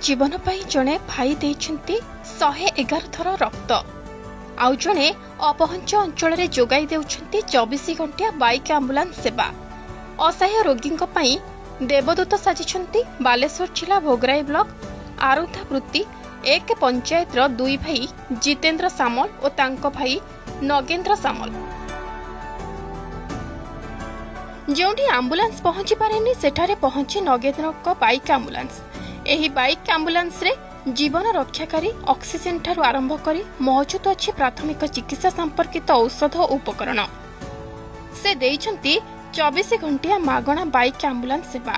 जीवन पाई जणे भाई देइछन्ति 111 थर रक्त आउ जणे अपहंच अंचल रे जोगाई देउछन्ति 24 घंटा बाइक एम्बुलेंस सेवा। असहाय रोगींक पई देवदूत साजिछन्ति बालेश्वर जिला भोगराई ब्लॉक आरुथा वृत्ति एक पंचायत रो दुई भाई जितेंद्र सामल और तांको भाई नगेंद्र सामल। जोंडी एम्बुलेंस पहुंची पारेनी सेठारे पहुंची नगेंद्र को बाइक एम्बुलेंस। एही बाइक एम्बुलेंस रे जीवन रक्षाकारी ऑक्सीजन ठारू आरंभ करी मौजूद अछि प्राथमिक चिकित्सा संपर्कित औषध उपकरण। से देइछन्ति 24 घंटिया मागणा बाइक एम्बुलेंस सेवा।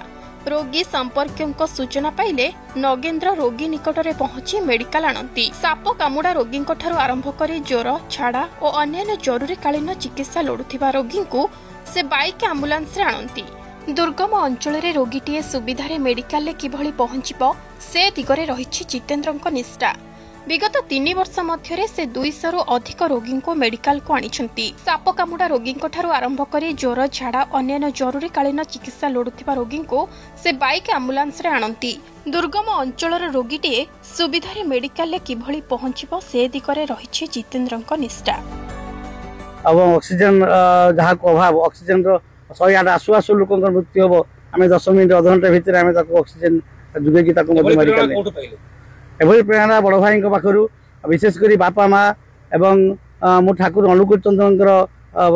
रोगी संपर्कों सूचना पाइले नगेंद्र रोगी निकटरे पहुंची मेडिकल आणंती। साप कामुड़ा रोगी ठारू आरंभ करी ज्वर छाड़ा और अन्य जरूरीकालीन चिकित्सा लोड़ुथिबा रोगी को से बाइक एम्बुलेंस रे आणंती। दुर्गम अंचल रे रोगीटीए सुविधारे मेडिकल किभଳି पहुंचिबो से दिगरे रहिछि जितेंद्रଙ୍କ निष्ठा। विगत 3 वर्ष मध्यरे से 200 रु अधिक रोगी को मेडिकल को आनिछंती। साप कामुड़ा रोगी ठारू आरंभ करी ज्वर छाड़ा अन्य जरूरीकालीन चिकित्सा लोड़ुथिबा रोगी को से बाइक एम्बुलेंस रे आणंती। दुर्गम अंचल रोगीटीए सुविधारे मेडिकल किभଳି पहुंचिबो से दिगरे रहिछि जितेंद्रଙ୍କ निष्ठा। अब ऑक्सीजन जहाँ को अभाव ऑक्सीजन 108 आसु आसु लोक मृत्यु हम आम 10 मिनट अध घंटे भितर आम ऑक्सीजन जुगे मेडिकल एभली प्रेरणा बड़ भाई पाखु विशेषकर बापा माँ एवं मो ठाकुर अनुकूल चंद्र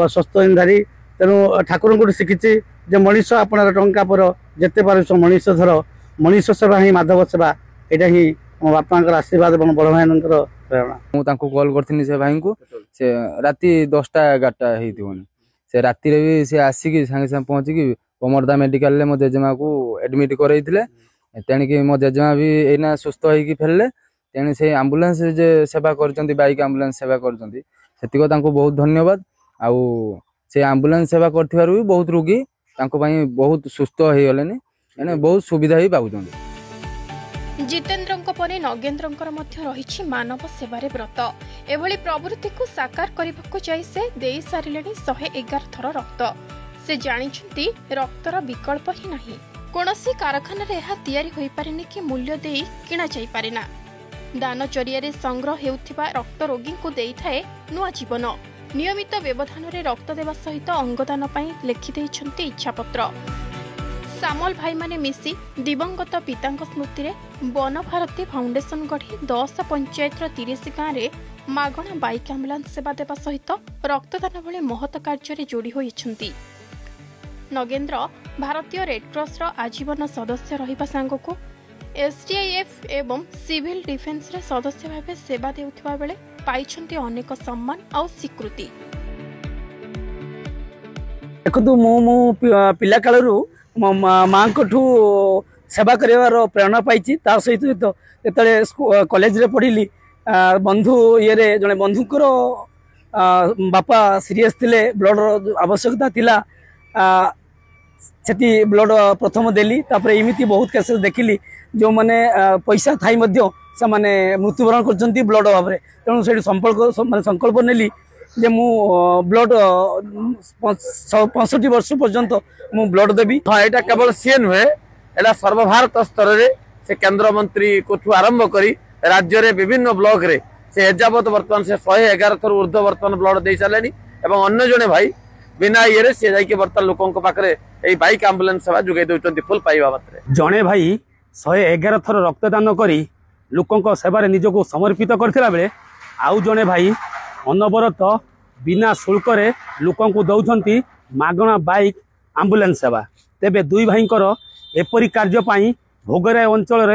स्वस्थधारी तेणु ठाकुर को शिखी मनीष आपणार टंका पर जिते पार मनीष धर मनीष सेवा ही माधव सेवा यहाँ ही मो बापा आशीर्वाद और बड़ भाई प्रेरणा। मुझे कॉल करी से भाई को से राति 10टा 11टा होनी से राति रे भी से आसिकी सांगे सांगे पहुँचिकी कमरदा मेडिकल ले मो जेजेमा को एडमिट करते तेणिकी मो जेजेमा भी एना सुस्थ होगी फेरले तेणु से आम्बुलांस जे सेवा कर बाइक आम्बुलांस सेवा कर बहुत धन्यवाद। आउ से आम्बुलांस सेवा कर भी बहुत रोगी बहुत सुस्थ हो गले बहुत सुविधा ही पाऊँ। जितेंद्रଙ୍କ परे नगेंद्रଙ୍କର ମଧ୍ୟ ରହିଛି ମାନବ ସେବାରେ ବ୍ରତ। ଏଭଳି ପ୍ରବୃତ୍ତିକୁ ସାକାର କରିବାକୁ ଯାଇ ସେ ଦେଇ ସାରିଲେଣି 111 ଥର ରକ୍ତ। ସେ ଜାଣିଛନ୍ତି ରକ୍ତର ବିକଳ୍ପ ହିଁ ନାହିଁ। କୌଣସି କାରଖାନାରେ ଏହା ତିଆରି ହୋଇପାରେନି କି ମୂଲ୍ୟ ଦେଇ କିଣା ଯାଇପାରେନା। ଦାନ ଜରିଆରେ ସଂଗ୍ରହ ହେଉଥିବା ରକ୍ତ ରୋଗୀଙ୍କୁ ଦେଇଥାଏ ନୂଆ ଜୀବନ। ନିୟମିତ ବ୍ୟବଧାନରେ ରକ୍ତ ଦେବା ସହିତ ଅଙ୍ଗଦାନ ପାଇଁ ଲେଖିଦେଇଛନ୍ତି ଇଚ୍ଛାପତ୍ର। सामल भाई माने मिसी दिवंगत पिता स्मृति रे वन भारती फाउंडेशन गढ़ी 10 पंचायत 30 गाँव में मागणा बाइक एम्बुलेंस सेवा देवा सहित रक्तदान भली महत कार्य जोड़ी होइछंती। नगेंद्र भारतीय रेडक्रॉस आजीवन सदस्य रहिबा सांगको एसडीआईएफ एवं सिविल डिफेन्स रे सदस्य भाव सेवा देउथिबा बेले पाइछंती अनेक सम्मान आ स्वीकृति। देखो मो पिला कालरू माँ को सेवा कर प्रेरणा पाई सहित जो कॉलेज रे पढ़ी बंधु ये जड़े बंधुकर बापा सीरीयस थिले ब्लड आवश्यकता थिला सेठी ब्लड प्रथम देली तापर इमिति बहुत केसेस देखिली जो माने पैसा थाई मध्य से माने मृत्युवरण करछंती ब्लड अभाव रे तेणु से संकल्प नेली जे मु ब्लड 65 वर्ष पर्यंत मु ब्लड देवी। हाँ यहाँ केवल सी नुहे एटा सर्वभारत स्तर में से केंद्र मंत्री को आरंभ करी राज्य रे विभिन्न ब्लॉक रे से एजावत बर्तमान से 111 थर ऊर्ध्व बर्तमान ब्लड दे सारे और अन्य जड़े भाई बिना ये सी जाकि बर्तमान लोकों पाखे यही बाइक आम्बुलेंस सेवा जोगे दौरान फुल पाइबा बात जड़े भाई 111 थर रक्तदान करी लोकों सेवारे निजको समर्पित करथिला बेले आउ जड़े भाई अनवरत बिना शुल्क लोकों को दौरान मागणा बाइक आम्बुलेंस सेवा। तेबे दुई भाईंकर एपरी कार्य भोगराई अंचल